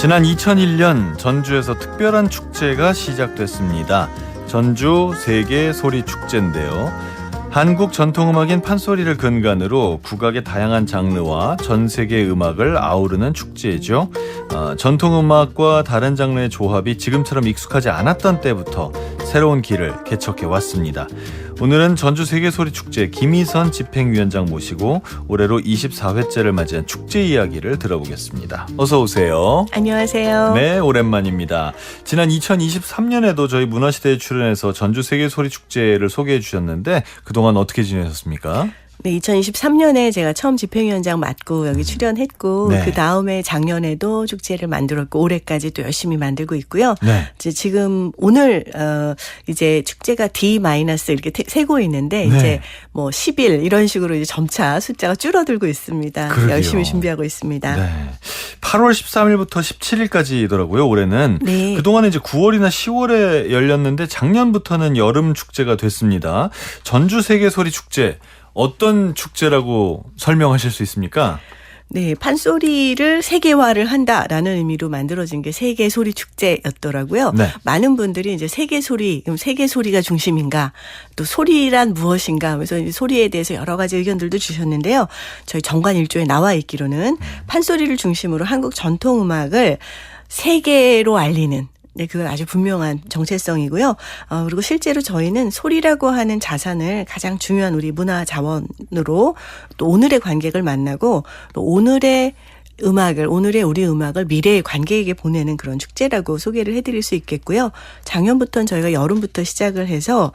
지난 2001년 전주에서 특별한 축제가 시작됐습니다. 전주 세계 소리 축제인데요. 한국 전통음악인 판소리를 근간으로 국악의 다양한 장르와 전 세계 음악을 아우르는 축제죠. 전통음악과 다른 장르의 조합이 지금처럼 익숙하지 않았던 때부터 새로운 길을 개척해 왔습니다. 오늘은 전주 세계소리축제 김희선 집행위원장 모시고 올해로 24회째를 맞이한 축제 이야기를 들어보겠습니다. 어서 오세요. 안녕하세요. 네, 오랜만입니다. 지난 2023년에도 저희 문화시대에 출연해서 전주 세계소리축제를 소개해 주셨는데 그동안 어떻게 지내셨습니까? 네, 2023년에 제가 처음 집행위원장 맡고 여기 출연했고 네. 그 다음에 작년에도 축제를 만들었고 올해까지 또 열심히 만들고 있고요. 네. 이제 지금 오늘 이제 축제가 D- 이렇게 세고 있는데 네. 이제 뭐 10일 이런 식으로 이제 점차 숫자가 줄어들고 있습니다. 그러게요. 열심히 준비하고 있습니다. 네. 8월 13일부터 17일까지더라고요, 올해는. 네. 그동안에 이제 9월이나 10월에 열렸는데 작년부터는 여름 축제가 됐습니다. 전주 세계소리 축제. 어떤 축제라고 설명하실 수 있습니까? 네, 판소리를 세계화를 한다라는 의미로 만들어진 게 세계소리 축제였더라고요. 네. 많은 분들이 이제 세계소리, 그럼 세계소리가 중심인가? 또 소리란 무엇인가? 하면서 이제 소리에 대해서 여러 가지 의견들도 주셨는데요. 저희 정관 1조에 나와 있기로는 판소리를 중심으로 한국 전통음악을 세계로 알리는 네, 그건 아주 분명한 정체성이고요. 그리고 실제로 저희는 소리라고 하는 자산을 가장 중요한 우리 문화 자원으로 또 오늘의 관객을 만나고 또 오늘의 우리 음악을 미래의 관객에게 보내는 그런 축제라고 소개를 해드릴 수 있겠고요. 작년부터는 저희가 여름부터 시작을 해서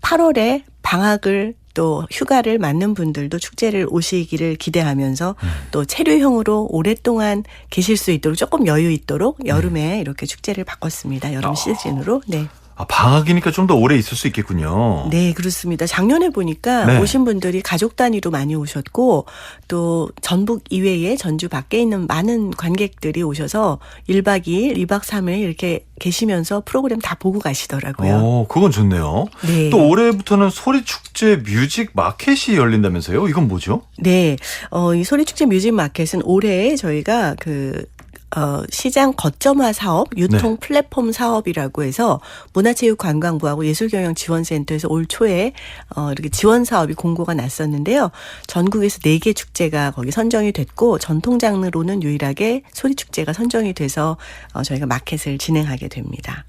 8월에 방학을 또 휴가를 맞는 분들도 축제를 오시기를 기대하면서 또 체류형으로 오랫동안 계실 수 있도록 조금 여유 있도록 여름에 이렇게 축제를 바꿨습니다. 여름 시즌으로. 네. 방학이니까 좀 더 오래 있을 수 있겠군요. 네, 그렇습니다. 작년에 보니까 네. 오신 분들이 가족 단위로 많이 오셨고 또 전북 이외에 전주 밖에 있는 많은 관객들이 오셔서 1박 2일, 2박 3일 이렇게 계시면서 프로그램 다 보고 가시더라고요. 그건 좋네요. 네. 또 올해부터는 소리축제 뮤직 마켓이 열린다면서요? 이건 뭐죠? 네, 이 소리축제 뮤직 마켓은 올해 저희가 시장 거점화 사업, 유통 네. 플랫폼 사업이라고 해서 문화체육관광부하고 예술경영지원센터에서 올 초에 이렇게 지원 사업이 공고가 났었는데요. 전국에서 4개 축제가 거기 선정이 됐고 전통 장르로는 유일하게 소리축제가 선정이 돼서 저희가 마켓을 진행하게 됩니다.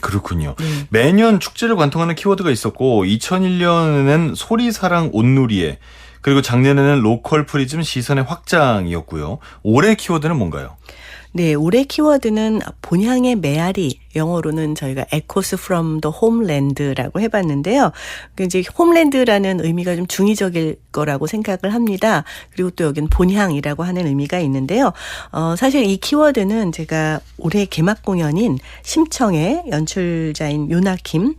그렇군요. 네. 매년 축제를 관통하는 키워드가 있었고 2001년에는 소리사랑 온누리에 그리고 작년에는 로컬 프리즘 시선의 확장이었고요. 올해 키워드는 뭔가요? 네, 올해 키워드는 본향의 메아리, 영어로는 저희가 Echoes from the Homeland라고 해봤는데요. 이제 홈랜드라는 의미가 좀 중의적일 거라고 생각을 합니다. 그리고 또 여기는 본향이라고 하는 의미가 있는데요. 사실 이 키워드는 제가 올해 개막 공연인 심청의 연출자인 요나킴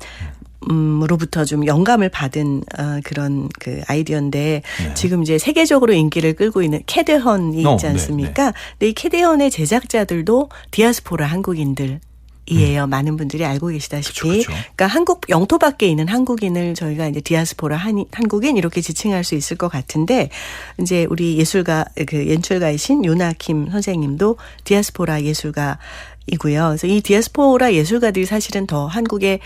로부터 좀 영감을 받은 그런 그 아이디어인데 네. 지금 이제 세계적으로 인기를 끌고 있는 캐드헌이 있지 않습니까? 네. 근데 이 캐드헌의 제작자들도 디아스포라 한국인들. 이에요. 많은 분들이 알고 계시다시피. 그쵸. 그러니까 한국 영토 밖에 있는 한국인을 저희가 이제 디아스포라 한국인 이렇게 지칭할 수 있을 것 같은데 이제 우리 연출가이신 요나킴 선생님도 디아스포라 예술가이고요. 그래서 이 디아스포라 예술가들이 사실은 더 한국의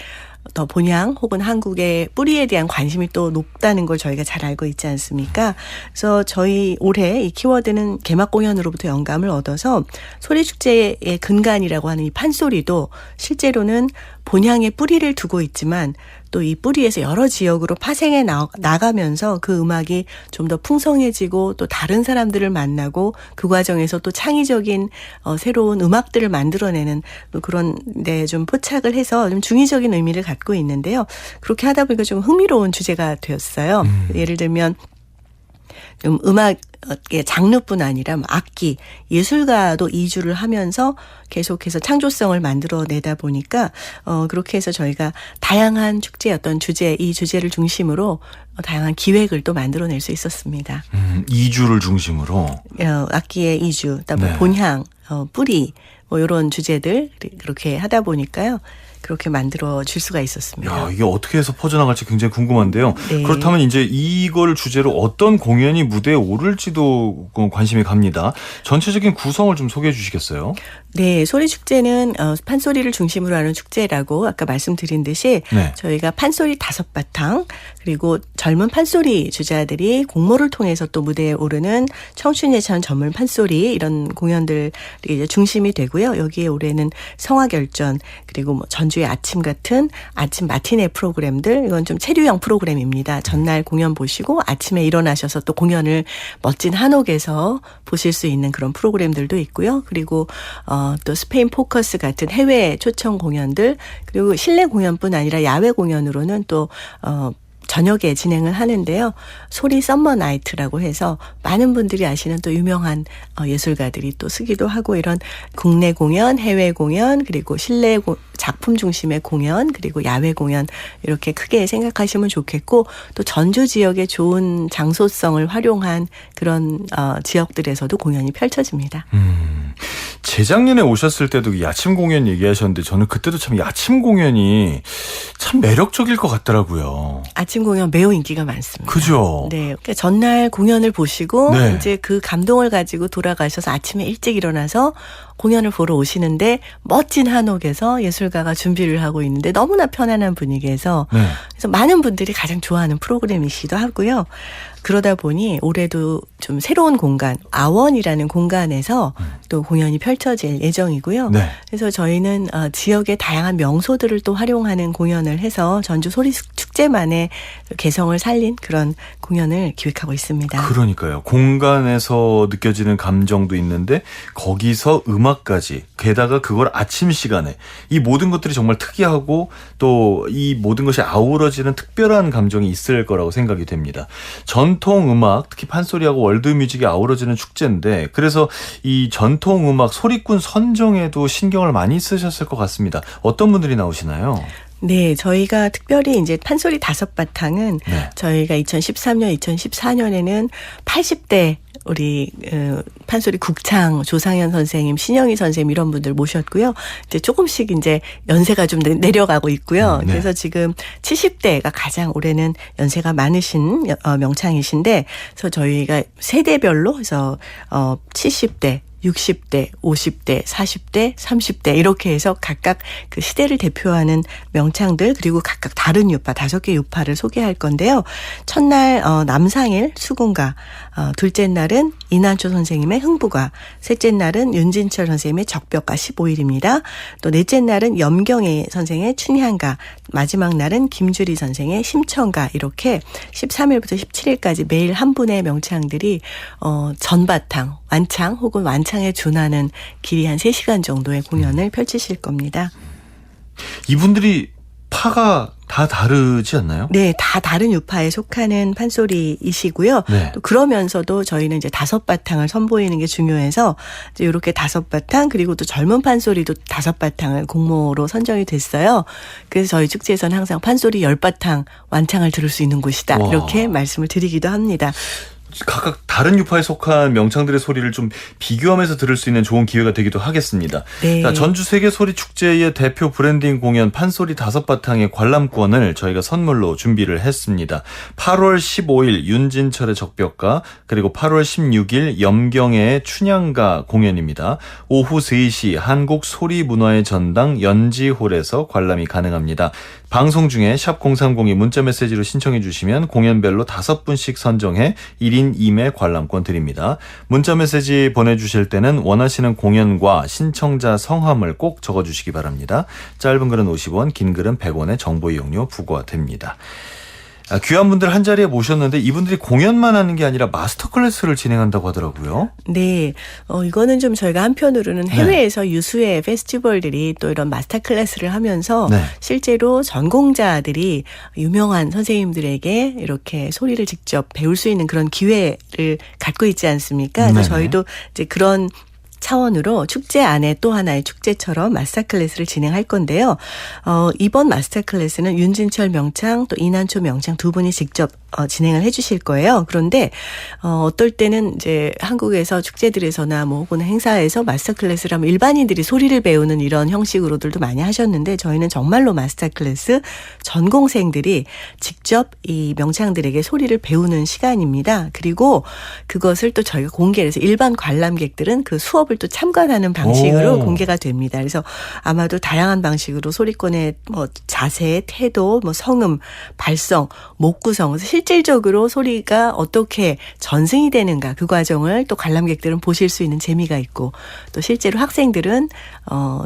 더 본향 혹은 한국의 뿌리에 대한 관심이 또 높다는 걸 저희가 잘 알고 있지 않습니까? 그래서 저희 올해 이 키워드는 개막 공연으로부터 영감을 얻어서 소리축제의 근간이라고 하는 이 판소리도 실제로는 본향의 뿌리를 두고 있지만 또 이 뿌리에서 여러 지역으로 파생해 나가면서 그 음악이 좀 더 풍성해지고 또 다른 사람들을 만나고 그 과정에서 또 창의적인 새로운 음악들을 만들어내는 그런 데 좀 포착을 해서 좀 중의적인 의미를 갖고 있는데요. 그렇게 하다 보니까 좀 흥미로운 주제가 되었어요. 예를 들면 좀 음악의 장르뿐 아니라 악기, 예술가도 이주를 하면서 계속해서 창조성을 만들어내다 보니까 그렇게 해서 저희가 다양한 축제의 어떤 이 주제를 중심으로 다양한 기획을 또 만들어낼 수 있었습니다. 이주를 중심으로? 악기의 이주, 그다음에 네. 본향, 뿌리 뭐 이런 주제들 그렇게 하다 보니까요. 그렇게 만들어 줄 수가 있었습니다. 야, 이게 어떻게 해서 퍼져나갈지 굉장히 궁금한데요. 네. 그렇다면 이제 이걸 주제로 어떤 공연이 무대에 오를지도 관심이 갑니다. 전체적인 구성을 좀 소개해 주시겠어요? 네, 소리축제는 판소리를 중심으로 하는 축제라고 아까 말씀드린 듯이 네. 저희가 판소리 5바탕 그리고 젊은 판소리 주자들이 공모를 통해서 또 무대에 오르는 청춘예찬 전문 판소리 이런 공연들이 이제 중심이 되고요. 여기에 올해는 성화결전 그리고 뭐 전주의 아침 같은 아침 마티네 프로그램들 이건 좀 체류형 프로그램입니다. 전날 공연 보시고 아침에 일어나셔서 또 공연을 멋진 한옥에서 보실 수 있는 그런 프로그램들도 있고요. 그리고 또 스페인 포커스 같은 해외 초청 공연들 그리고 실내 공연뿐 아니라 야외 공연으로는 또 저녁에 진행을 하는데요. 소리 썸머 나이트라고 해서 많은 분들이 아시는 또 유명한 예술가들이 또 쓰기도 하고 이런 국내 공연, 해외 공연 그리고 실내 작품 중심의 공연 그리고 야외 공연 이렇게 크게 생각하시면 좋겠고 또 전주 지역의 좋은 장소성을 활용한 그런 지역들에서도 공연이 펼쳐집니다. 재작년에 오셨을 때도 야침 공연 얘기하셨는데 저는 그때도 참 야침 공연이 참 매력적일 것 같더라고요. 아침 공연 매우 인기가 많습니다. 그죠? 네. 그러니까 전날 공연을 보시고 네. 이제 그 감동을 가지고 돌아가셔서 아침에 일찍 일어나서 공연을 보러 오시는데 멋진 한옥에서 예술가가 준비를 하고 있는데 너무나 편안한 분위기에서 네. 그래서 많은 분들이 가장 좋아하는 프로그램이시기도 하고요. 그러다 보니 올해도 좀 새로운 공간, 아원이라는 공간에서 또 공연이 펼쳐질 예정이고요. 네. 그래서 저희는 지역의 다양한 명소들을 또 활용하는 공연을 해서 전주 소리축제만의 개성을 살린 그런 공연을 기획하고 있습니다. 그러니까요. 공간에서 느껴지는 감정도 있는데 거기서 음악까지 게다가 그걸 아침 시간에 이 모든 것들이 정말 특이하고 또 이 모든 것이 아우러지는 특별한 감정이 있을 거라고 생각이 됩니다. 전통 음악 특히 판소리하고 월드뮤직이 아우러지는 축제인데 그래서 이 전통 음악 소리꾼 선정에도 신경을 많이 쓰셨을 것 같습니다. 어떤 분들이 나오시나요? 네, 저희가 특별히 이제 판소리 5바탕은 네. 저희가 2013년, 2014년에는 80대 우리 판소리 국창 조상현 선생님, 신영희 선생님 이런 분들 모셨고요. 이제 조금씩 이제 연세가 좀 내려가고 있고요. 네. 그래서 지금 70대가 가장 올해는 연세가 많으신 명창이신데, 그래서 저희가 세대별로 해서 70대 60대, 50대, 40대, 30대 이렇게 해서 각각 그 시대를 대표하는 명창들 그리고 각각 다른 유파 5개 유파를 소개할 건데요. 첫날 남상일 수군가, 둘째 날은 이난초 선생님의 흥부가, 셋째 날은 윤진철 선생님의 적벽가 15일입니다. 또 넷째 날은 염경애 선생의 춘향가, 마지막 날은 김주리 선생의 심청가 이렇게 13일부터 17일까지 매일 한 분의 명창들이 전바탕, 완창 혹은 완창에 준하는 길이 한 3시간 정도의 공연을 펼치실 겁니다. 이분들이 파가 다 다르지 않나요? 네, 다 다른 유파에 속하는 판소리이시고요. 네. 또 그러면서도 저희는 이제 5바탕을 선보이는 게 중요해서 이제 이렇게 5바탕 그리고 또 젊은 판소리도 5바탕을 공모로 선정이 됐어요. 그래서 저희 축제에서는 항상 판소리 10바탕 완창을 들을 수 있는 곳이다. 와. 이렇게 말씀을 드리기도 합니다. 각각 다른 유파에 속한 명창들의 소리를 좀 비교하면서 들을 수 있는 좋은 기회가 되기도 하겠습니다. 네. 자, 전주 세계소리축제의 대표 브랜딩 공연 판소리 5바탕의 관람권을 저희가 선물로 준비를 했습니다. 8월 15일 윤진철의 적벽가 그리고 8월 16일 염경애의 춘향가 공연입니다. 오후 3시 한국소리문화의 전당 연지홀에서 관람이 가능합니다. 방송 중에 샵 0302 문자메시지로 신청해 주시면 공연별로 5분씩 선정해 1인 2매 관람권 드립니다. 문자메시지 보내주실 때는 원하시는 공연과 신청자 성함을 꼭 적어주시기 바랍니다. 짧은 글은 50원, 긴 글은 100원의 정보 이용료 부과됩니다. 귀한 분들 한 자리에 모셨는데 이분들이 공연만 하는 게 아니라 마스터 클래스를 진행한다고 하더라고요. 네. 이거는 좀 저희가 한편으로는 해외에서 유수의 페스티벌들이 또 이런 마스터 클래스를 하면서 네. 실제로 전공자들이 유명한 선생님들에게 이렇게 소리를 직접 배울 수 있는 그런 기회를 갖고 있지 않습니까? 그래서 네네. 저희도 이제 그런 차원으로 축제 안에 또 하나의 축제처럼 마스터 클래스를 진행할 건데요. 이번 마스터 클래스는 윤진철 명창 또 이난초 명창 두 분이 직접 진행을 해주실 거예요. 그런데 어떨 때는 이제 한국에서 축제들에서나 뭐 혹은 행사에서 마스터 클래스를 하면 일반인들이 소리를 배우는 이런 형식으로들도 많이 하셨는데 저희는 정말로 마스터 클래스 전공생들이 직접 이 명창들에게 소리를 배우는 시간입니다. 그리고 그것을 또 저희가 공개를 해서 일반 관람객들은 그 수업을 또 참관하는 방식으로 공개가 됩니다. 그래서 아마도 다양한 방식으로 소리권의 뭐 자세, 태도, 뭐 성음, 발성, 목 구성, 그래서 실질적으로 소리가 어떻게 전승이 되는가 그 과정을 또 관람객들은 보실 수 있는 재미가 있고 또 실제로 학생들은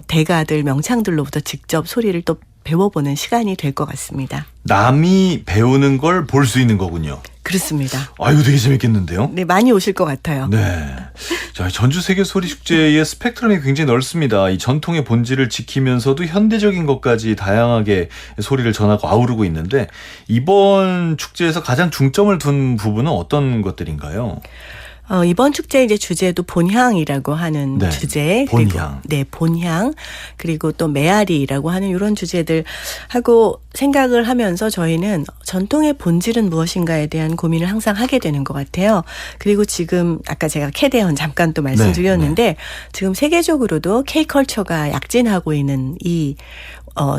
대가들, 명창들로부터 직접 소리를 또 배워보는 시간이 될 것 같습니다. 남이 배우는 걸 볼 수 있는 거군요. 그렇습니다. 아유, 되게 재밌겠는데요? 네, 많이 오실 것 같아요. 네. 자, 전주 세계 소리 축제의 스펙트럼이 굉장히 넓습니다. 이 전통의 본질을 지키면서도 현대적인 것까지 다양하게 소리를 전하고 아우르고 있는데 이번 축제에서 가장 중점을 둔 부분은 어떤 것들인가요? 이번 축제 이제 주제도 본향이라고 하는 네, 주제. 본향. 그리고 본향. 그리고 또 메아리라고 하는 이런 주제들 하고 생각을 하면서 저희는 전통의 본질은 무엇인가에 대한 고민을 항상 하게 되는 것 같아요. 그리고 지금 아까 제가 캐대헌 잠깐 또 말씀드렸는데 지금 세계적으로도 K컬처가 약진하고 있는 이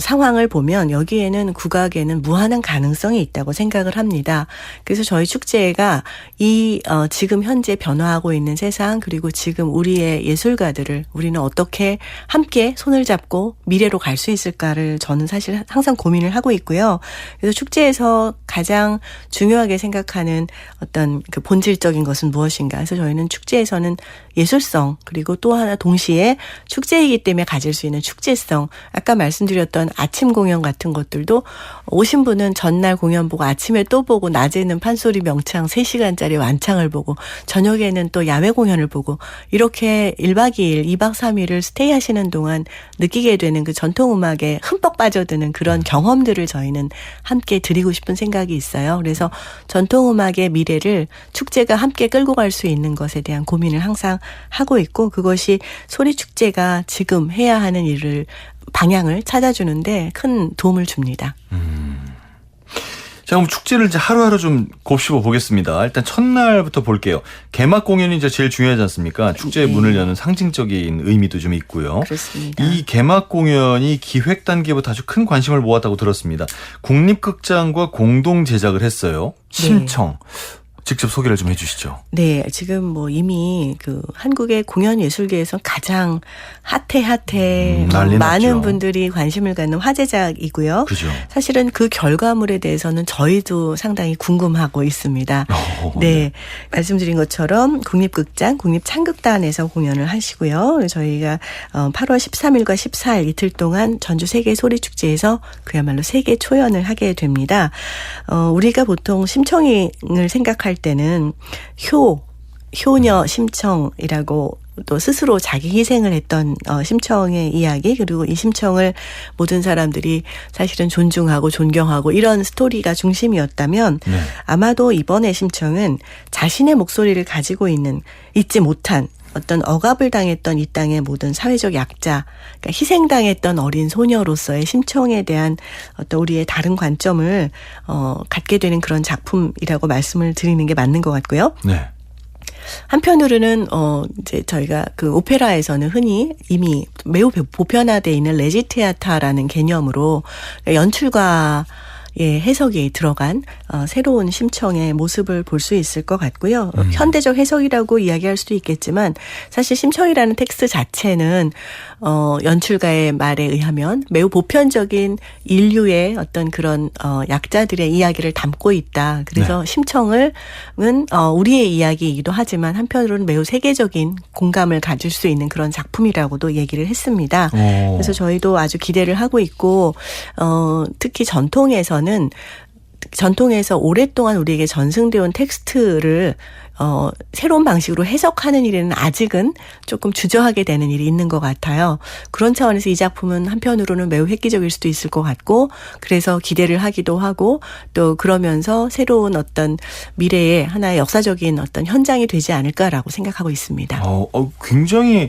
상황을 보면 여기에는 국악에는 무한한 가능성이 있다고 생각을 합니다. 그래서 저희 축제가 이 지금 현재 변화하고 있는 세상 그리고 지금 우리의 예술가들을 우리는 어떻게 함께 손을 잡고 미래로 갈 수 있을까를 저는 사실 항상 고민을 하고 있고요. 그래서 축제에서 가장 중요하게 생각하는 어떤 그 본질적인 것은 무엇인가. 그래서 저희는 축제에서는 예술성 그리고 또 하나 동시에 축제이기 때문에 가질 수 있는 축제성. 아까 말씀드렸던 아침 공연 같은 것들도 오신 분은 전날 공연 보고 아침에 또 보고 낮에는 판소리 명창 3시간짜리 완창을 보고 저녁에는 또 야외 공연을 보고 이렇게 1박 2일, 2박 3일을 스테이 하시는 동안 느끼게 되는 그 전통음악에 흠뻑 빠져드는 그런 경험들을 저희는 함께 드리고 싶은 생각이 있어요. 그래서 전통음악의 미래를 축제가 함께 끌고 갈 수 있는 것에 대한 고민을 항상 하고 있고 그것이 소리축제가 지금 해야 하는 일을 방향을 찾아주는데 큰 도움을 줍니다. 자, 그럼 축제를 이제 하루하루 좀 곱씹어 보겠습니다. 일단 첫날부터 볼게요. 개막 공연이 이제 제일 중요하지 않습니까? 축제의 문을 여는 상징적인 의미도 좀 있고요. 그렇습니다. 이 개막 공연이 기획 단계부터 아주 큰 관심을 모았다고 들었습니다. 국립극장과 공동 제작을 했어요. 심청. 직접 소개를 좀 해주시죠. 네, 지금 뭐 이미 그 한국의 공연 예술계에서 가장 핫해 난리 많은 났죠. 분들이 관심을 갖는 화제작이고요. 그죠. 사실은 그 결과물에 대해서는 저희도 상당히 궁금하고 있습니다. 네, 말씀드린 것처럼 국립극장, 국립창극단에서 공연을 하시고요. 저희가 8월 13일과 14일 이틀 동안 전주 세계 소리축제에서 그야말로 세계 초연을 하게 됩니다. 우리가 보통 심청을 생각할 때는 효녀 심청이라고 또 스스로 자기 희생을 했던 심청의 이야기 그리고 이 심청을 모든 사람들이 사실은 존중하고 존경하고 이런 스토리가 중심이었다면 아마도 이번의 심청은 자신의 목소리를 가지고 있는 잊지 못한 어떤 억압을 당했던 이 땅의 모든 사회적 약자, 그러니까 희생당했던 어린 소녀로서의 심청에 대한 어떤 우리의 다른 관점을 갖게 되는 그런 작품이라고 말씀을 드리는 게 맞는 것 같고요. 네. 한편으로는 이제 저희가 그 오페라에서는 흔히 이미 매우 보편화되어 있는 레지테아타라는 개념으로 연출과 해석이 들어간 새로운 심청의 모습을 볼 수 있을 것 같고요. 현대적 해석이라고 이야기할 수도 있겠지만 사실 심청이라는 텍스트 자체는 연출가의 말에 의하면 매우 보편적인 인류의 어떤 그런 약자들의 이야기를 담고 있다. 그래서 심청은 우리의 이야기이기도 하지만 한편으로는 매우 세계적인 공감을 가질 수 있는 그런 작품이라고도 얘기를 했습니다. 그래서 저희도 아주 기대를 하고 있고 특히 전통에서는 전통에서 오랫동안 우리에게 전승되어 온 텍스트를 새로운 방식으로 해석하는 일에는 아직은 조금 주저하게 되는 일이 있는 것 같아요. 그런 차원에서 이 작품은 한편으로는 매우 획기적일 수도 있을 것 같고 그래서 기대를 하기도 하고 또 그러면서 새로운 어떤 미래의 하나의 역사적인 어떤 현장이 되지 않을까라고 생각하고 있습니다. 굉장히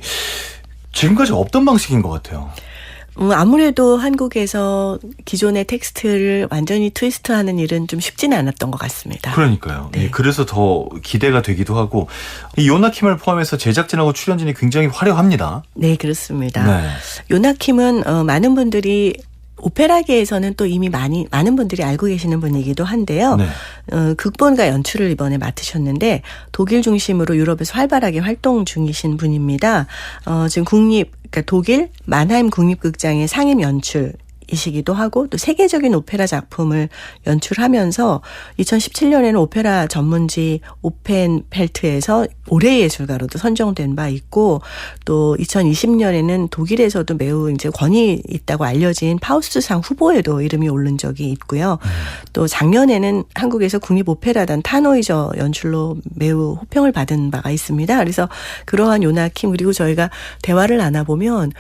지금까지 없던 방식인 것 같아요. 아무래도 한국에서 기존의 텍스트를 완전히 트위스트하는 일은 좀 쉽지는 않았던 것 같습니다. 그러니까요. 네. 예, 그래서 더 기대가 되기도 하고 이 요나킴을 포함해서 제작진하고 출연진이 굉장히 화려합니다. 네, 그렇습니다. 네. 요나킴은 많은 분들이 오페라계에서는 또 이미 많은 분들이 알고 계시는 분이기도 한데요. 네. 극본과 연출을 이번에 맡으셨는데 독일 중심으로 유럽에서 활발하게 활동 중이신 분입니다. 지금 그러니까 독일 만하임 국립극장의 상임 연출이시기도 하고 또 세계적인 오페라 작품을 연출하면서 2017년에는 오페라 전문지 오펜펠트에서 올해의 예술가로도 선정된 바 있고 또 2020년에는 독일에서도 매우 이제 권위 있다고 알려진 파우스트상 후보에도 이름이 오른 적이 있고요. 또 작년에는 한국에서 국립오페라단 타노이저 연출로 매우 호평을 받은 바가 있습니다. 그래서 그러한 요나킴 그리고 저희가 대화를 나눠보면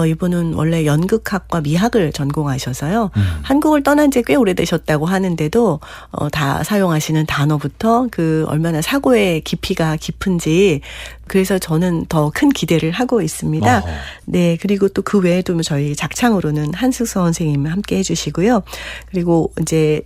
이분은 원래 연극학과 미학을 전공하셔서요. 한국을 떠난 지 꽤 오래되셨다고 하는데도 다 사용하시는 단어부터 그 얼마나 사고의 깊이가 깊은지 그래서 저는 더 큰 기대를 하고 있습니다. 어허. 네, 그리고 또 그 외에도 저희 작창으로는 한승서 선생님이 함께 해주시고요. 그리고 이제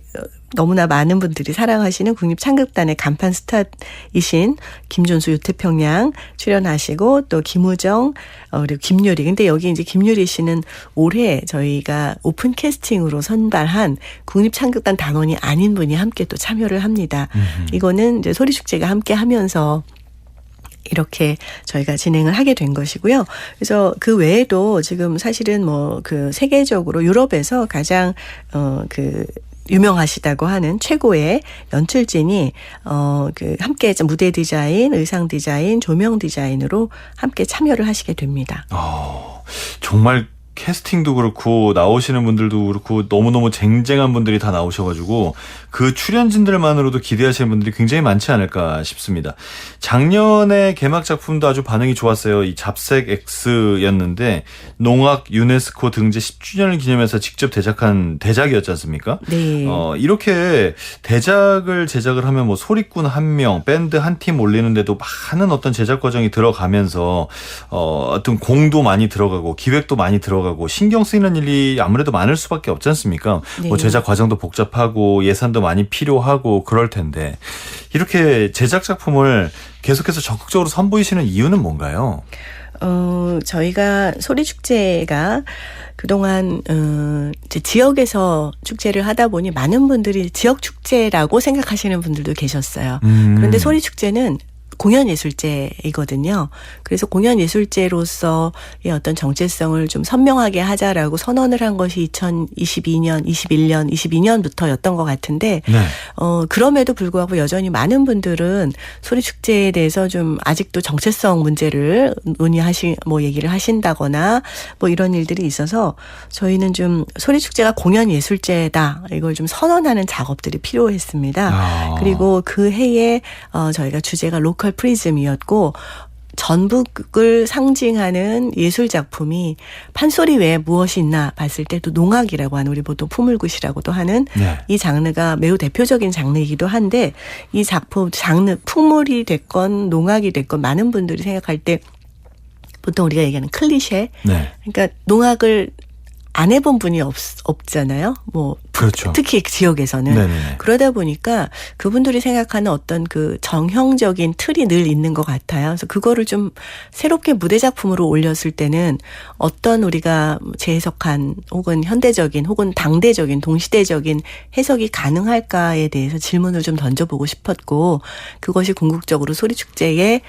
너무나 많은 분들이 사랑하시는 국립창극단의 간판 스타이신 김존수 유태평양 출연하시고 또 김우정 그리고 김유리. 근데 여기 이제 김유리 씨는 올해 저희가 오픈 캐스팅으로 선발한 국립창극단 단원이 아닌 분이 함께 또 참여를 합니다. 이거는 이제 소리축제가 함께 하면서 이렇게 저희가 진행을 하게 된 것이고요. 그래서 그 외에도 지금 사실은 뭐 그 세계적으로 유럽에서 가장 그 유명하시다고 하는 최고의 연출진이 그 함께 무대 디자인, 의상 디자인, 조명 디자인으로 함께 참여를 하시게 됩니다. 정말 캐스팅도 그렇고 나오시는 분들도 그렇고 너무너무 쟁쟁한 분들이 다 나오셔가지고 그 출연진들만으로도 기대하시는 분들이 굉장히 많지 않을까 싶습니다. 작년에 개막 작품도 아주 반응이 좋았어요. 이 잡색 X였는데 농악 유네스코 등재 10주년을 기념해서 직접 제작한 대작이었지 않습니까? 네. 이렇게 대작을 제작을 하면 뭐 소리꾼 한 명, 밴드 한 팀 올리는데도 많은 어떤 제작 과정이 들어가면서 어떤 공도 많이 들어가고 기획도 많이 들어가고 신경 쓰이는 일이 아무래도 많을 수밖에 없지 않습니까? 네. 뭐 제작 과정도 복잡하고 예산도 많이 필요하고 그럴 텐데 이렇게 제작 작품을 계속해서 적극적으로 선보이시는 이유는 뭔가요? 저희가 소리축제가 그동안 이제 지역에서 축제를 하다 보니 많은 분들이 지역 축제라고 생각하시는 분들도 계셨어요. 그런데 소리축제는 공연예술제이거든요. 그래서 공연예술제로서의 어떤 정체성을 좀 선명하게 하자라고 선언을 한 것이 2022년, 21년, 22년부터였던 것 같은데 네. 그럼에도 불구하고 여전히 많은 분들은 소리축제에 대해서 좀 아직도 정체성 문제를 얘기를 하신다거나 뭐 이런 일들이 있어서 저희는 좀 소리축제가 공연예술제다. 이걸 좀 선언하는 작업들이 필요했습니다. 그리고 그 해에 저희가 주제가 로컬 프리즘이었고 전북을 상징하는 예술 작품이 판소리 외에 무엇이 있나 봤을 때 또 농악이라고 하는 우리 보통 풍물굿이라고도 하는 네. 이 장르가 매우 대표적인 장르이기도 한데 이 작품 장르 풍물이 됐건 농악이 됐건 많은 분들이 생각할 때 보통 우리가 얘기하는 클리셰 네. 그러니까 농악을 안 해본 분이 없잖아요. 뭐 그렇죠. 특히 지역에서는. 네네네. 그러다 보니까 그분들이 생각하는 어떤 그 정형적인 틀이 늘 있는 것 같아요. 그래서 그거를 좀 새롭게 무대 작품으로 올렸을 때는 어떤 우리가 재해석한 혹은 현대적인 혹은 당대적인 동시대적인 해석이 가능할까에 대해서 질문을 좀 던져보고 싶었고 그것이 궁극적으로 소리축제의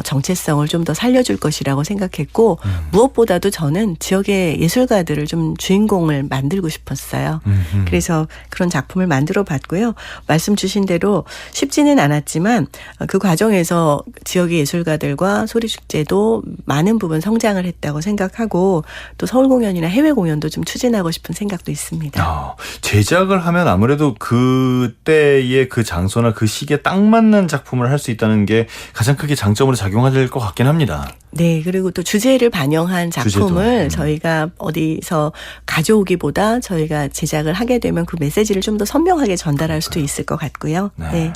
정체성을 좀 더 살려줄 것이라고 생각했고 무엇보다도 저는 지역의 예술가들을 좀 주인공을 만들고 싶었어요. 그래서 그런 작품을 만들어 봤고요. 말씀 주신 대로 쉽지는 않았지만 그 과정에서 지역의 예술가들과 소리축제도 많은 부분 성장을 했다고 생각하고 또 서울 공연이나 해외 공연도 좀 추진하고 싶은 생각도 있습니다. 제작을 하면 아무래도 그때의 그 장소나 그 시기에 딱 맞는 작품을 할 수 있다는 게 가장 크게 장점으로 작용할 것 같긴 합니다. 네. 그리고 또 주제를 반영한 작품을 저희가 어디서 가져오기보다 저희가 제작을 하게 되면 그 메시지를 좀 더 선명하게 전달할 수도 있을 것 같고요. 네.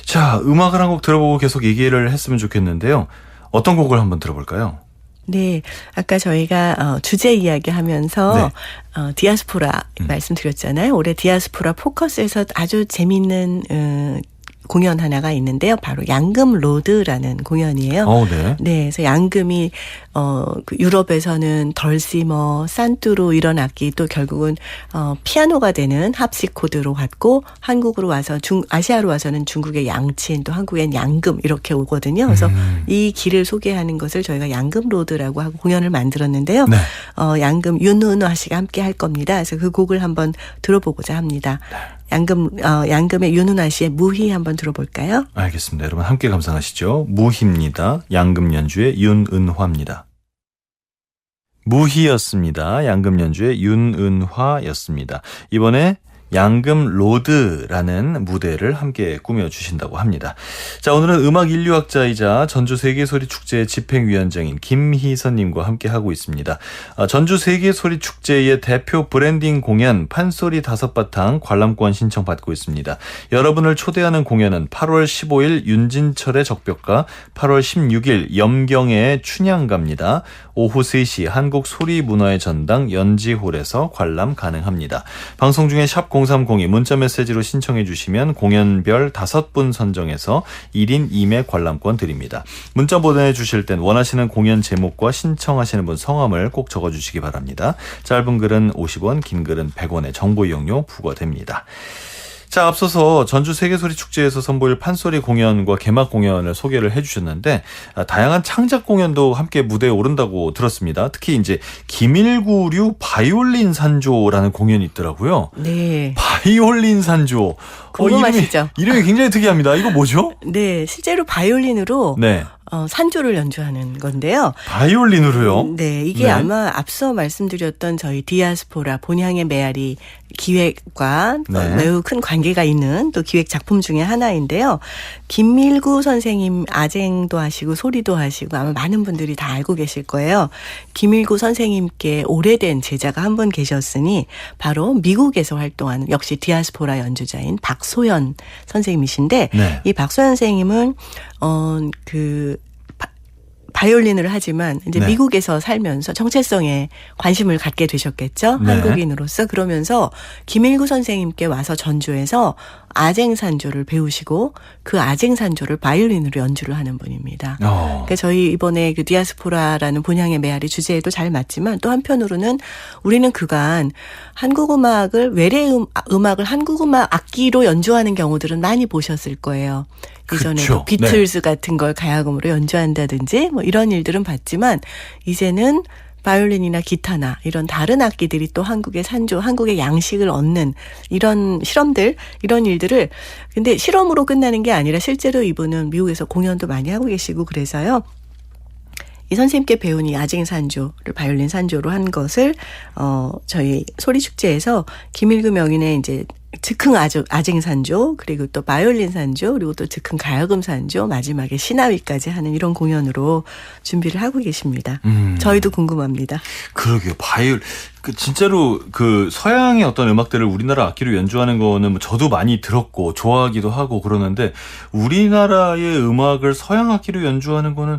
자, 음악을 한 곡 들어보고 계속 얘기를 했으면 좋겠는데요. 어떤 곡을 한번 들어볼까요? 네, 아까 저희가 주제 이야기하면서 디아스포라 말씀드렸잖아요. 올해 디아스포라 포커스에서 아주 재미있는 공연 하나가 있는데요. 바로 양금 로드라는 공연이에요. 네. 네, 그래서 양금이 그 유럽에서는 덜시머, 산뚜루 이런 악기 또 결국은 피아노가 되는 합시코드로 왔고 한국으로 와서 아시아로 와서는 중국의 양친 또 한국엔 양금 이렇게 오거든요. 그래서 이 길을 소개하는 것을 저희가 양금 로드라고 하고 공연을 만들었는데요. 네. 양금 윤은화 씨가 함께 할 겁니다. 그래서 그 곡을 한번 들어보고자 합니다. 양금의 윤은화 씨의 무희 한번 들어볼까요? 알겠습니다. 여러분 함께 감상하시죠. 무희입니다. 양금 연주의 윤은화입니다. 무희였습니다. 양금 연주의 윤은화였습니다. 이번에 양금 로드라는 무대를 함께 꾸며주신다고 합니다. 자, 오늘은 음악 인류학자이자 전주 세계소리축제의 집행위원장인 김희선님과 함께 하고 있습니다. 전주 세계소리축제의 대표 브랜딩 공연 판소리 5바탕 관람권 신청받고 있습니다. 여러분을 초대하는 공연은 8월 15일 윤진철의 적벽가, 8월 16일 염경의 춘향가입니다. 오후 3시 한국소리문화의 전당 연지홀에서 관람 가능합니다. 방송 중에 샵 0302 문자메시지로 신청해 주시면 공연별 5분 선정해서 1인 2매 관람권 드립니다. 문자 보내주실 땐 원하시는 공연 제목과 신청하시는 분 성함을 꼭 적어주시기 바랍니다. 짧은 글은 50원, 긴 글은 100원의 정보 이용료 부과됩니다. 자, 앞서서 전주 세계소리축제에서 선보일 판소리 공연과 개막 공연을 소개를 해주셨는데 다양한 창작 공연도 함께 무대에 오른다고 들었습니다. 특히 이제 김일구류 바이올린 산조라는 공연이 있더라고요. 네. 바이올린 산조. 궁금하시죠? 이름이 굉장히 특이합니다. 이거 뭐죠? 네, 실제로 바이올린으로 네. 산조를 연주하는 건데요. 바이올린으로요? 네, 이게 네. 아마 아마 앞서 말씀드렸던 저희 디아스포라 본향의 메아리 기획과 매우 큰 관계가 있는 또 기획 작품 중에 하나인데요. 김밀구 선생님 아쟁도 하시고 소리도 하시고 아마 많은 분들이 다 알고 계실 거예요. 김밀구 선생님께 오래된 제자가 한 분 계셨으니 바로 미국에서 활동하는 역시 디아스포라 연주자인 박소연 선생님이신데 이 박소연 선생님은 바이올린을 하지만 이제 미국에서 살면서 정체성에 관심을 갖게 되셨겠죠. 한국인으로서. 그러면서 김일구 선생님께 와서 전주에서 아쟁산조를 배우시고 그 아쟁산조를 바이올린으로 연주를 하는 분입니다. 그러니까 저희 이번에 그 디아스포라라는 본향의 메아리 주제에도 잘 맞지만 또 한편으로는 우리는 그간 한국 음악을 외래 음악을 한국 음악 악기로 연주하는 경우들은 많이 보셨을 거예요. 이전에도 비틀즈 같은 걸 가야금으로 연주한다든지 뭐 이런 일들은 봤지만 이제는 바이올린이나 기타나 이런 다른 악기들이 또 한국의 산조, 한국의 양식을 얻는 이런 실험들, 이런 일들을 근데 실험으로 끝나는 게 아니라 실제로 이분은 미국에서 공연도 많이 하고 계시고 그래서요. 이 선생님께 배운 이 아쟁산조를 바이올린 산조로 한 것을 저희 소리축제에서 김일구 명인의 이제 즉흥 아쟁산조 그리고 또 바이올린 산조 그리고 또 즉흥 가야금 산조 마지막에 시나위까지 하는 이런 공연으로 준비를 하고 계십니다. 저희도 궁금합니다. 그러게요. 진짜로 그 서양의 어떤 음악들을 우리나라 악기로 연주하는 거는 뭐 저도 많이 들었고 좋아하기도 하고 그러는데 우리나라의 음악을 서양 악기로 연주하는 거는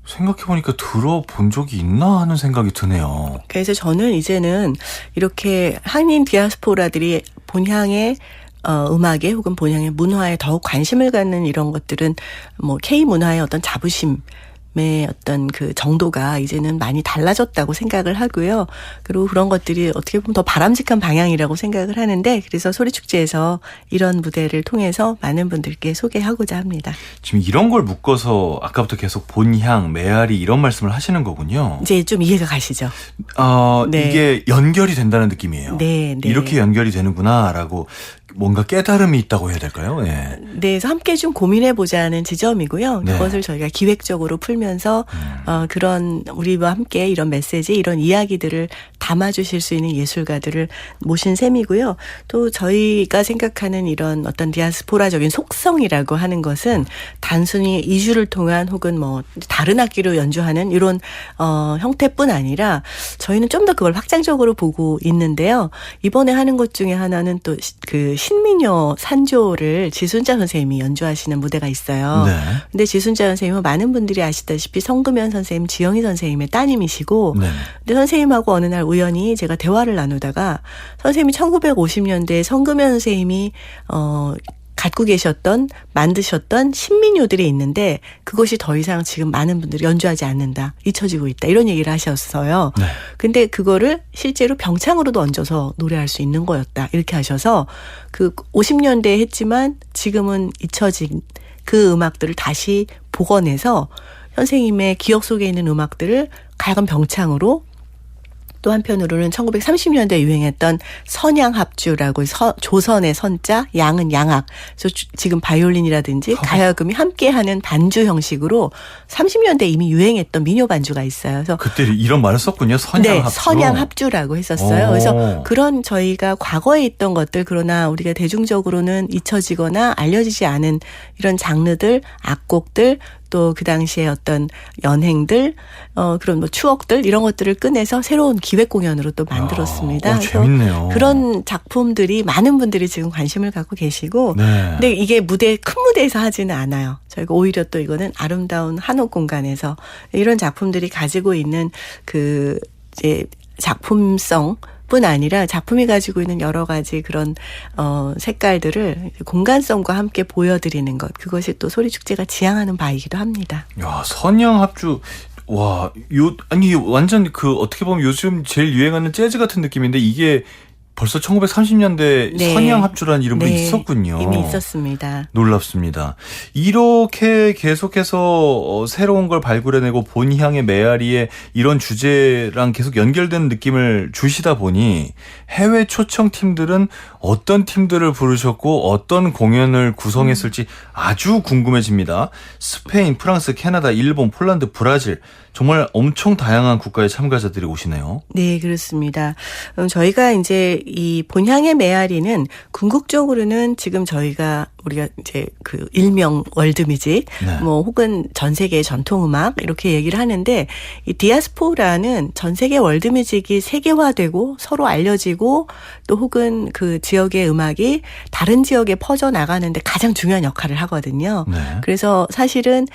생각해보니까 들어본 적이 있나 하는 생각이 드네요. 그래서 저는 이제는 이렇게 한인 디아스포라들이 본향의 음악에 혹은 본향의 문화에 더욱 관심을 갖는 이런 것들은 뭐 K 문화의 어떤 자부심의 어떤 그 정도가 이제는 많이 달라졌다고 생각을 하고요. 그리고 그런 것들이 어떻게 보면 더 바람직한 방향이라고 생각을 하는데 그래서 소리축제에서 이런 무대를 통해서 많은 분들께 소개하고자 합니다. 지금 이런 걸 묶어서 아까부터 계속 본향, 메아리 이런 말씀을 하시는 거군요. 이제 좀 이해가 가시죠? 이게 연결이 된다는 느낌이에요. 네. 이렇게 연결이 되는구나라고 뭔가 깨달음이 있다고 해야 될까요? 네. 그래서 함께 좀 고민해보자는 지점이고요. 그것을 저희가 기획적으로 풀면서 그런 우리와 함께 이런 메시지, 이런 이야기들을 다 담아주실 수 있는 예술가들을 모신 셈이고요. 또 저희가 생각하는 이런 어떤 디아스포라적인 속성이라고 하는 것은 단순히 이주를 통한 혹은 뭐 다른 악기로 연주하는 이런 형태뿐 아니라 저희는 좀 더 그걸 확장적으로 보고 있는데요. 이번에 하는 것 중에 하나는 또 그 신민요 산조를 지순자 선생님이 연주하시는 무대가 있어요. 네. 근데 지순자 선생님은 많은 분들이 아시다시피 성금연 선생님, 지영희 선생님의 따님이시고 네. 근데 선생님하고 어느 날 우연히 제가 대화를 나누다가 선생님이 1950년대에 성금연 선생님이 갖고 계셨던 만드셨던 신민요들이 있는데 그것이 더 이상 지금 많은 분들이 연주하지 않는다. 잊혀지고 있다. 이런 얘기를 하셨어요. 네. 근데 그거를 실제로 병창으로도 얹어서 노래할 수 있는 거였다. 이렇게 하셔서 그 50년대에 했지만 지금은 잊혀진 그 음악들을 다시 복원해서 선생님의 기억 속에 있는 음악들을 가야금 병창으로 또 한편으로는 1930년대에 유행했던 선양합주라고 조선의 선자, 양은 양악. 그래서 지금 바이올린이라든지 가야금이 함께하는 반주 형식으로 30년대 이미 유행했던 민요 반주가 있어요. 그래서 그때 이런 말을 썼군요. 선양합주. 네, 선양합주라고 했었어요. 오. 그래서 그런 저희가 과거에 있던 것들 그러나 우리가 대중적으로는 잊혀지거나 알려지지 않은 이런 장르들, 악곡들 또 그 당시에 어떤 연행들, 그런 뭐 추억들 이런 것들을 꺼내서 새로운 기획 공연으로 또 만들었습니다. 재밌네요. 그런 작품들이 많은 분들이 지금 관심을 갖고 계시고, 네. 근데 이게 큰 무대에서 하지는 않아요. 저희가 오히려 또 이거는 아름다운 한옥 공간에서 이런 작품들이 가지고 있는 그 이제 작품성. 뿐 아니라 작품이 가지고 있는 여러 가지 그런 색깔들을 공간성과 함께 보여드리는 것 그것이 또 소리축제가 지향하는 바이기도 합니다. 야, 선양합주. 와, 아니 완전 그 어떻게 보면 요즘 제일 유행하는 재즈 같은 느낌인데 이게 벌써 1930년대 네. 선양합주라는 이름도 네. 있었군요. 이미 있었습니다. 놀랍습니다. 이렇게 계속해서 새로운 걸 발굴해내고 본향의 메아리에 이런 주제랑 계속 연결되는 느낌을 주시다 보니 해외 초청 팀들은 어떤 팀들을 부르셨고 어떤 공연을 구성했을지 아주 궁금해집니다. 스페인, 프랑스, 캐나다, 일본, 폴란드, 브라질 정말 엄청 다양한 국가의 참가자들이 오시네요. 네, 그렇습니다. 저희가 이제 이 본향의 메아리는 궁극적으로는 지금 우리가 이제 그 일명 월드뮤직, 네. 뭐 혹은 전 세계 전통음악 이렇게 얘기를 하는데 이 디아스포라는 전 세계 월드뮤직이 세계화되고 서로 알려지고 또 혹은 그 지역의 음악이 다른 지역에 퍼져 나가는데 가장 중요한 역할을 하거든요. 네. 그래서 사실은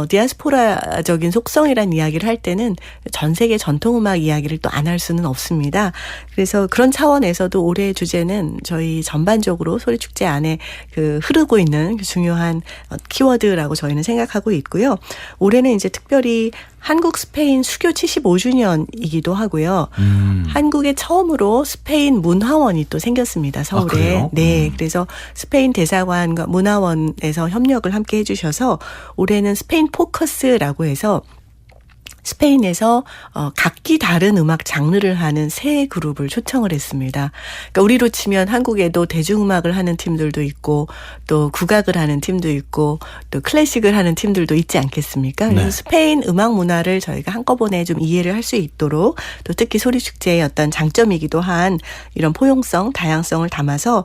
디아스포라적인 속성이란 이야기를 할 때는 전 세계 전통음악 이야기를 또 안 할 수는 없습니다. 그래서 그런 차원에서도 올해의 주제는 저희 전반적으로 소리축제 안에 그 흐르고 있는 중요한 키워드라고 저희는 생각하고 있고요. 올해는 이제 특별히 한국 스페인 수교 75주년이기도 하고요. 한국에 처음으로 스페인 문화원이 또 생겼습니다. 서울에. 그래요? 네. 그래서 스페인 대사관과 문화원에서 협력을 함께 해주셔서 올해는 스페인 포커스라고 해서 스페인에서 각기 다른 음악 장르를 하는 세 그룹을 초청을 했습니다. 그러니까 우리로 치면 한국에도 대중음악을 하는 팀들도 있고 또 국악을 하는 팀도 있고 또 클래식을 하는 팀들도 있지 않겠습니까? 그래서 네. 스페인 음악 문화를 저희가 한꺼번에 좀 이해를 할 수 있도록 또 특히 소리축제의 어떤 장점이기도 한 이런 포용성, 다양성을 담아서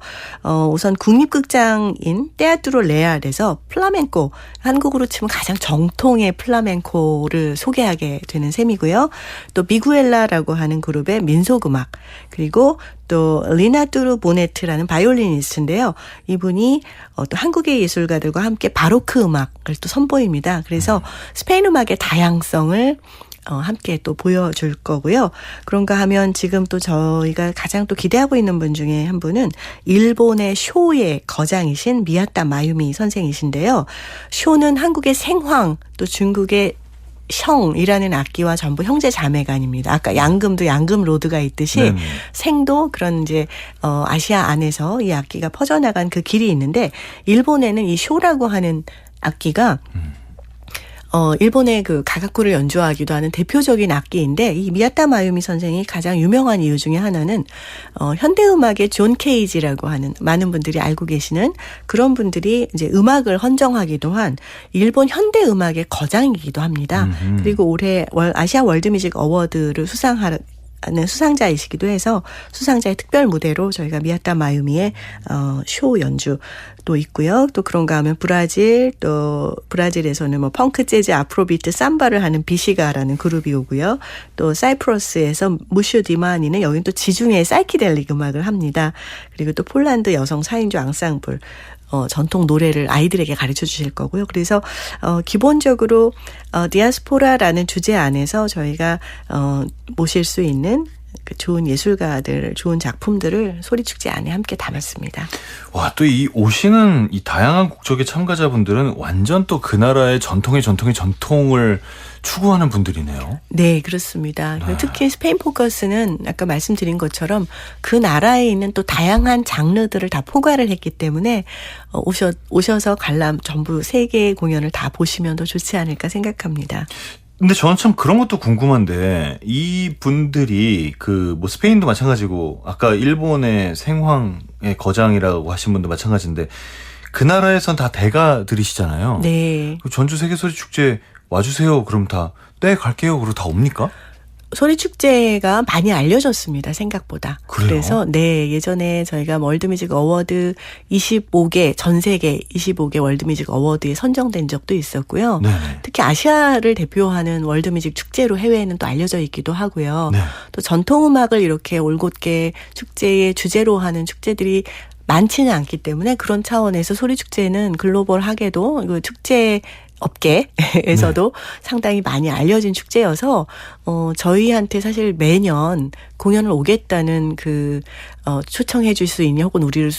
우선 국립극장인 테아트로 레알에서 플라멩코, 한국으로 치면 가장 정통의 플라멩코를 소개하게 되는 셈이고요. 또 미구엘라라고 하는 그룹의 민속음악 그리고 또 리나투르 보네트라는 바이올리니스트인데요. 이분이 또 한국의 예술가들과 함께 바로크 음악을 또 선보입니다. 그래서 스페인 음악의 다양성을 함께 또 보여줄 거고요. 그런가 하면 지금 또 저희가 가장 또 기대하고 있는 분 중에 한 분은 일본의 쇼의 거장이신 미야타 마유미 선생이신데요. 쇼는 한국의 생황 또 중국의 형이라는 악기와 전부 형제 자매간입니다. 아까 양금도 양금 로드가 있듯이 네네. 생도 그런 이제 아시아 안에서 이 악기가 퍼져나간 그 길이 있는데 일본에는 이 쇼라고 하는 악기가 일본의 그 가가쿠를 연주하기도 하는 대표적인 악기인데 이 미야타 마유미 선생이 가장 유명한 이유 중에 하나는 현대음악의 존 케이지라고 하는 많은 분들이 알고 계시는 그런 분들이 이제 음악을 헌정하기도 한 일본 현대음악의 거장이기도 합니다. 그리고 올해 아시아 월드뮤직 어워드를 수상하는 수상자이시기도 해서 수상자의 특별 무대로 저희가 미아타 마유미의 쇼 연주도 있고요. 또 그런가 하면 또 브라질에서는 뭐 펑크, 재즈, 아프로비트, 삼바를 하는 비시가라는 그룹이 오고요. 또 사이프러스에서 무슈 디마니는 여긴 또 지중해 사이키델릭 음악을 합니다. 그리고 또 폴란드 여성 4인조 앙상블 전통 노래를 아이들에게 가르쳐 주실 거고요. 그래서 기본적으로 디아스포라라는 주제 안에서 저희가 모실 수 있는 그 좋은 예술가들, 좋은 작품들을 소리축제 안에 함께 담았습니다. 와, 또 이 오시는 이 다양한 국적의 참가자분들은 완전 또 그 나라의 전통을 추구하는 분들이네요. 네, 그렇습니다. 네. 특히 스페인 포커스는 아까 말씀드린 것처럼 그 나라에 있는 또 다양한 장르들을 다 포괄을 했기 때문에 오셔서 관람 전부 세 개의 공연을 다 보시면 더 좋지 않을까 생각합니다. 근데 저는 참 그런 것도 궁금한데 이 분들이 뭐 스페인도 마찬가지고 아까 일본의 생황의 거장이라고 하신 분도 마찬가지인데 그 나라에선 다 대가들이시잖아요. 네. 전주 세계소리축제 와주세요. 그럼 다 네 갈게요. 그러고 다 옵니까? 소리축제가 많이 알려졌습니다. 생각보다. 그래요? 그래서 네, 예전에 저희가 월드뮤직 어워드 25개 전 세계 25개 월드뮤직 어워드에 선정된 적도 있었고요. 네네. 특히 아시아를 대표하는 월드뮤직 축제로 해외에는 또 알려져 있기도 하고요. 네. 또 전통음악을 이렇게 올곧게 축제의 주제로 하는 축제들이 많지는 않기 때문에 그런 차원에서 소리축제는 글로벌하게도 그 축제 업계에서도 상당히 많이 알려진 축제여서 저희한테 사실 매년 공연을 오겠다는 초청해 줄 수 있냐 혹은 우리를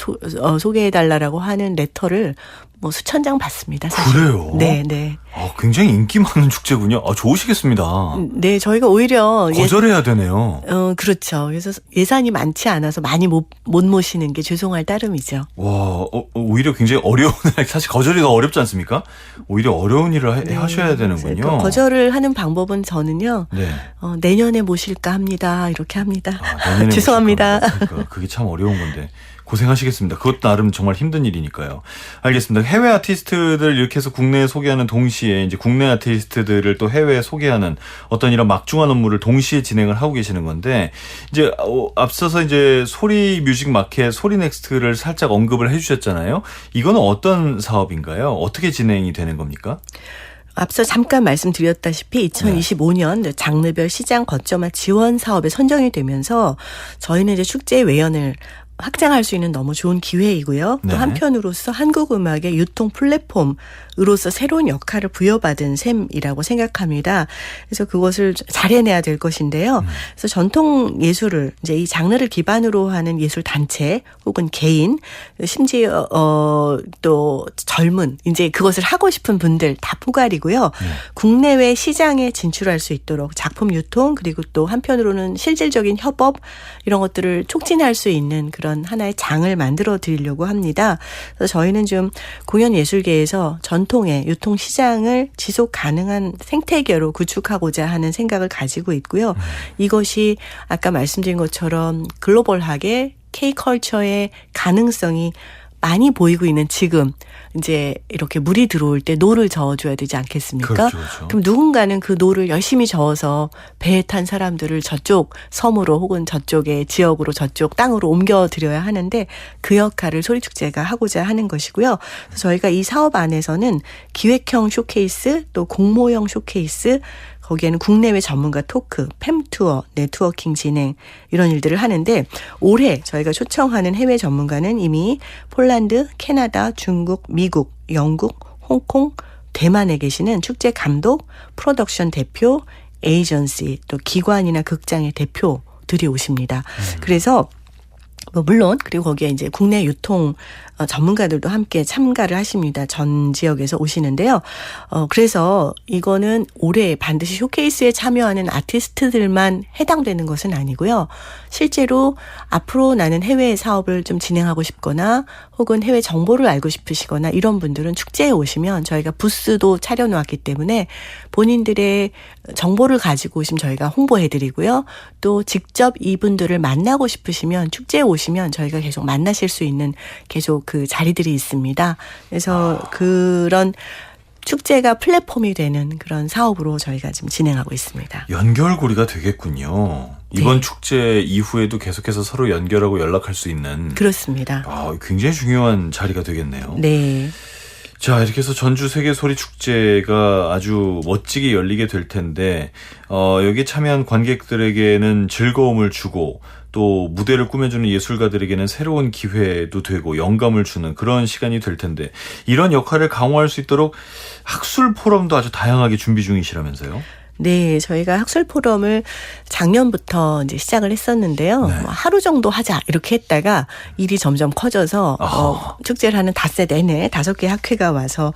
소개해 달라고 하는 레터를 뭐 수천 장 받습니다. 사실. 그래요? 네, 네. 굉장히 인기 많은 축제군요. 좋으시겠습니다. 네, 저희가 오히려 거절해야 되네요. 그렇죠. 그래서 예산이 많지 않아서 많이 못 모시는 게 죄송할 따름이죠. 와, 오히려 굉장히 어려운, 사실 거절이 더 어렵지 않습니까? 오히려 어려운 일을 네. 하셔야 되는군요. 거절을 하는 방법은 저는요. 네. 내년에 모실까 합니다. 이렇게 합니다. 내년에 죄송합니다. 그러니까 그게 참 어려운 건데. 고생하시겠습니다. 그것도 나름 정말 힘든 일이니까요. 알겠습니다. 해외 아티스트들 이렇게 해서 국내에 소개하는 동시에 이제 국내 아티스트들을 또 해외에 소개하는 어떤 이런 막중한 업무를 동시에 진행을 하고 계시는 건데 이제 앞서서 이제 소리 뮤직 마켓 소리넥스트를 살짝 언급을 해주셨잖아요. 이거는 어떤 사업인가요? 어떻게 진행이 되는 겁니까? 앞서 잠깐 말씀드렸다시피 2025년 장르별 시장 거점화 지원 사업에 선정이 되면서 저희는 이제 축제의 외연을 확장할 수 있는 너무 좋은 기회이고요. 네. 또 한편으로서 한국 음악의 유통 플랫폼으로서 새로운 역할을 부여받은 셈이라고 생각합니다. 그래서 그것을 잘 해내야 될 것인데요. 그래서 전통 예술을 이제 이 장르를 기반으로 하는 예술 단체 혹은 개인 심지어 또 젊은 이제 그것을 하고 싶은 분들 다 포괄이고요. 국내외 시장에 진출할 수 있도록 작품 유통 그리고 또 한편으로는 실질적인 협업 이런 것들을 촉진할 수 있는 그런 하나의 장을 만들어 드리려고 합니다. 그래서 저희는 좀 공연 예술계에서 전통의 유통 시장을 지속 가능한 생태계로 구축하고자 하는 생각을 가지고 있고요. 이것이 아까 말씀드린 것처럼 글로벌하게 K-컬처의 가능성이 많이 보이고 있는 지금 이제 이렇게 물이 들어올 때 노를 저어줘야 되지 않겠습니까? 그렇죠. 그럼 누군가는 그 노를 열심히 저어서 배에 탄 사람들을 저쪽 섬으로 혹은 저쪽의 지역으로 저쪽 땅으로 옮겨드려야 하는데 그 역할을 소리축제가 하고자 하는 것이고요. 그래서 저희가 이 사업 안에서는 기획형 쇼케이스 또 공모형 쇼케이스 거기에는 국내외 전문가 토크, 팸투어, 네트워킹 진행 이런 일들을 하는데 올해 저희가 초청하는 해외 전문가는 이미 폴란드, 캐나다, 중국, 미국, 영국, 홍콩, 대만에 계시는 축제 감독, 프로덕션 대표, 에이전시 또 기관이나 극장의 대표들이 오십니다. 그래서 물론 그리고 거기에 이제 국내 유통 전문가들도 함께 참가를 하십니다. 전 지역에서 오시는데요. 그래서 이거는 올해 반드시 쇼케이스에 참여하는 아티스트들만 해당되는 것은 아니고요. 실제로 앞으로 나는 해외 사업을 좀 진행하고 싶거나 혹은 해외 정보를 알고 싶으시거나 이런 분들은 축제에 오시면 저희가 부스도 차려놓았기 때문에 본인들의 정보를 가지고 오시면 저희가 홍보해드리고요. 또 직접 이분들을 만나고 싶으시면 축제에 오시면 저희가 계속 만나실 수 있는 계속 그 자리들이 있습니다. 그래서 그런 축제가 플랫폼이 되는 그런 사업으로 저희가 지금 진행하고 있습니다. 연결고리가 되겠군요. 이번 네. 축제 이후에도 계속해서 서로 연결하고 연락할 수 있는 그렇습니다. 굉장히 중요한 자리가 되겠네요. 네. 자, 이렇게 해서 전주 세계소리 축제가 아주 멋지게 열리게 될 텐데 여기에 참여한 관객들에게는 즐거움을 주고 또 무대를 꾸며주는 예술가들에게는 새로운 기회도 되고 영감을 주는 그런 시간이 될 텐데 이런 역할을 강화할 수 있도록 학술 포럼도 아주 다양하게 준비 중이시라면서요? 네, 저희가 학술 포럼을 작년부터 이제 시작을 했었는데요. 네. 하루 정도 하자 이렇게 했다가 일이 점점 커져서 축제를 하는 닷새 내내 5개 학회가 와서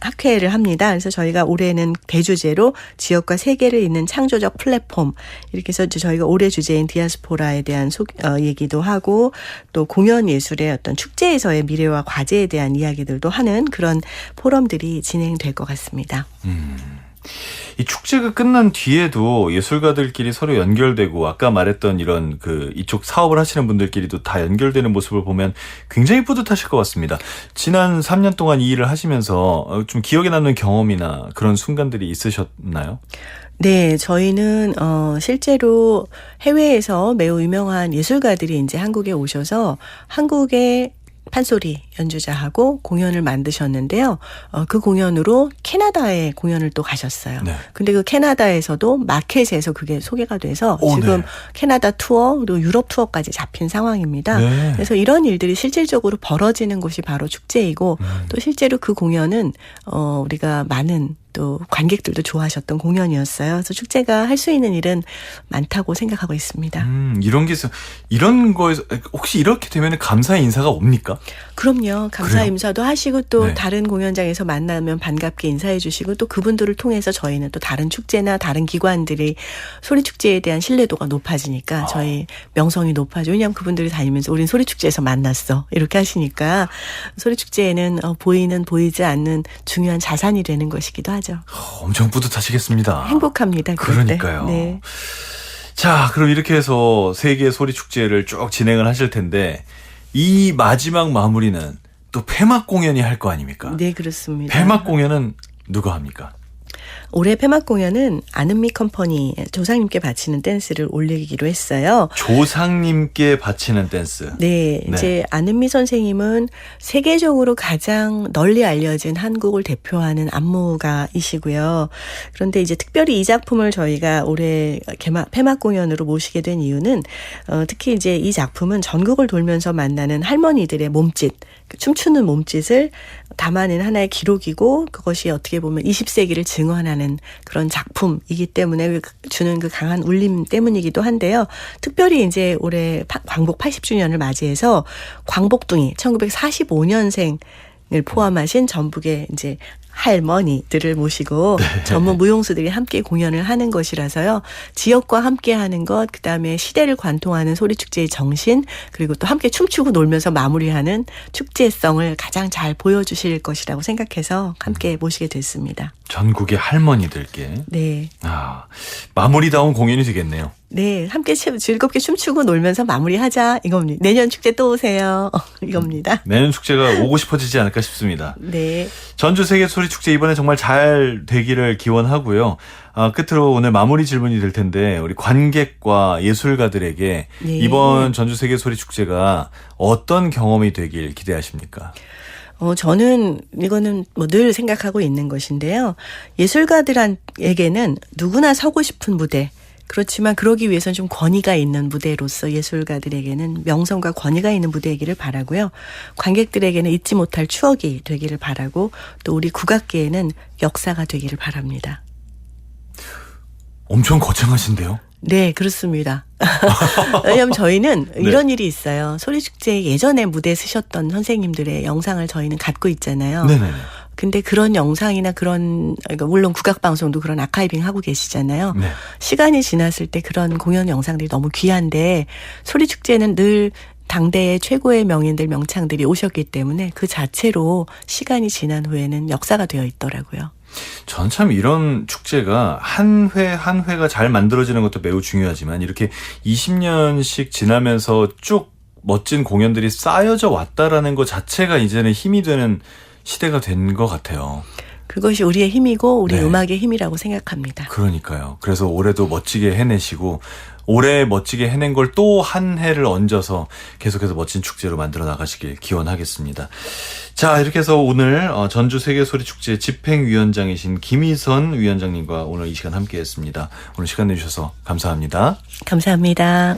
학회를 합니다. 그래서 저희가 올해는 대주제로 지역과 세계를 잇는 창조적 플랫폼 이렇게 해서 이제 저희가 올해 주제인 디아스포라에 대한 얘기도 하고 또 공연 예술의 어떤 축제에서의 미래와 과제에 대한 이야기들도 하는 그런 포럼들이 진행될 것 같습니다. 이 축제가 끝난 뒤에도 예술가들끼리 서로 연결되고 아까 말했던 이런 이쪽 사업을 하시는 분들끼리도 다 연결되는 모습을 보면 굉장히 뿌듯하실 것 같습니다. 지난 3년 동안 이 일을 하시면서 좀 기억에 남는 경험이나 그런 순간들이 있으셨나요? 네, 저희는 실제로 해외에서 매우 유명한 예술가들이 이제 한국에 오셔서 한국의 판소리 연주자하고 공연을 만드셨는데요. 그 공연으로 캐나다에 공연을 또 가셨어요. 네. 근데 그 캐나다에서도 마켓에서 그게 소개가 돼서 오, 지금 네. 캐나다 투어 그리고 유럽 투어까지 잡힌 상황입니다. 네. 그래서 이런 일들이 실질적으로 벌어지는 곳이 바로 축제이고 또 실제로 그 공연은 우리가 많은 또 관객들도 좋아하셨던 공연이었어요. 그래서 축제가 할 수 있는 일은 많다고 생각하고 있습니다. 이런 게 있어. 이런 거에서 혹시 이렇게 되면 감사의 인사가 옵니까? 그럼요. 감사 그래요? 인사도 하시고 또 네. 다른 공연장에서 만나면 반갑게 인사해 주시고 또 그분들을 통해서 저희는 또 다른 축제나 다른 기관들이 소리축제에 대한 신뢰도가 높아지니까 저희 명성이 높아져. 왜냐하면 그분들이 다니면서 우린 소리축제에서 만났어. 이렇게 하시니까 소리축제에는 보이는 보이지 않는 중요한 자산이 되는 것이기도 하죠. 엄청 뿌듯하시겠습니다. 행복합니다. 그럴 때. 그러니까요. 네. 자, 그럼 이렇게 해서 세계 소리 축제를 쭉 진행을 하실 텐데 이 마지막 마무리는 또 폐막 공연이 할 거 아닙니까? 네, 그렇습니다. 폐막 공연은 누가 합니까? 올해 폐막 공연은 아는미 컴퍼니 조상님께 바치는 댄스를 올리기로 했어요. 조상님께 바치는 댄스. 네, 이제 아는미 선생님은 세계적으로 가장 널리 알려진 한국을 대표하는 안무가이시고요. 그런데 이제 특별히 이 작품을 저희가 올해 폐막 공연으로 모시게 된 이유는 특히 이제 이 작품은 전국을 돌면서 만나는 할머니들의 몸짓, 춤추는 몸짓을 담아낸 하나의 기록이고 그것이 어떻게 보면 20세기를 증언하는 그런 작품이기 때문에 주는 그 강한 울림 때문이기도 한데요. 특별히 이제 올해 광복 80주년을 맞이해서 광복둥이 1945년생을 포함하신 전북의 이제 할머니들을 모시고 전문 무용수들이 함께 공연을 하는 것이라서요. 지역과 함께하는 것, 그다음에 시대를 관통하는 소리축제의 정신, 그리고 또 함께 춤추고 놀면서 마무리하는 축제성을 가장 잘 보여주실 것이라고 생각해서 함께 모시게 됐습니다. 전국의 할머니들께. 네. 마무리다운 공연이 되겠네요. 네, 함께 즐겁게 춤추고 놀면서 마무리하자 이겁니다. 내년 축제 또 오세요. 이겁니다. 내년 축제가 오고 싶어지지 않을까 싶습니다. 네. 전주 세계 소리 축제 이번에 정말 잘 되기를 기원하고요. 끝으로 오늘 마무리 질문이 될 텐데 우리 관객과 예술가들에게 네. 이번 전주 세계 소리 축제가 어떤 경험이 되길 기대하십니까? 저는 이거는 뭐 늘 생각하고 있는 것인데요. 예술가들에게는 누구나 서고 싶은 무대, 그렇지만 그러기 위해서는 좀 권위가 있는 무대로서 예술가들에게는 명성과 권위가 있는 무대이기를 바라고요. 관객들에게는 잊지 못할 추억이 되기를 바라고 또 우리 국악계에는 역사가 되기를 바랍니다. 엄청 거창하신데요? 네, 그렇습니다. 왜냐하면 저희는 이런 일이 있어요. 소리축제 예전에 무대 쓰셨던 선생님들의 영상을 저희는 갖고 있잖아요. 네네. 근데 그런 영상이나 그러니까 물론 국악방송도 그런 아카이빙 하고 계시잖아요. 네. 시간이 지났을 때 그런 공연 영상들이 너무 귀한데 소리축제는 늘 당대의 최고의 명인들 명창들이 오셨기 때문에 그 자체로 시간이 지난 후에는 역사가 되어 있더라고요. 전 참 이런 축제가 한 회 한 회가 잘 만들어지는 것도 매우 중요하지만 이렇게 20년씩 지나면서 쭉 멋진 공연들이 쌓여져 왔다라는 것 자체가 이제는 힘이 되는 시대가 된 것 같아요. 그것이 우리의 힘이고 우리 네. 음악의 힘이라고 생각합니다. 그러니까요. 그래서 올해도 멋지게 해내시고 올해 멋지게 해낸 걸 또 한 해를 얹어서 계속해서 멋진 축제로 만들어 나가시길 기원하겠습니다. 자, 이렇게 해서 오늘 전주 세계소리축제 집행위원장이신 김희선 위원장님과 오늘 이 시간 함께했습니다. 오늘 시간 내주셔서 감사합니다. 감사합니다.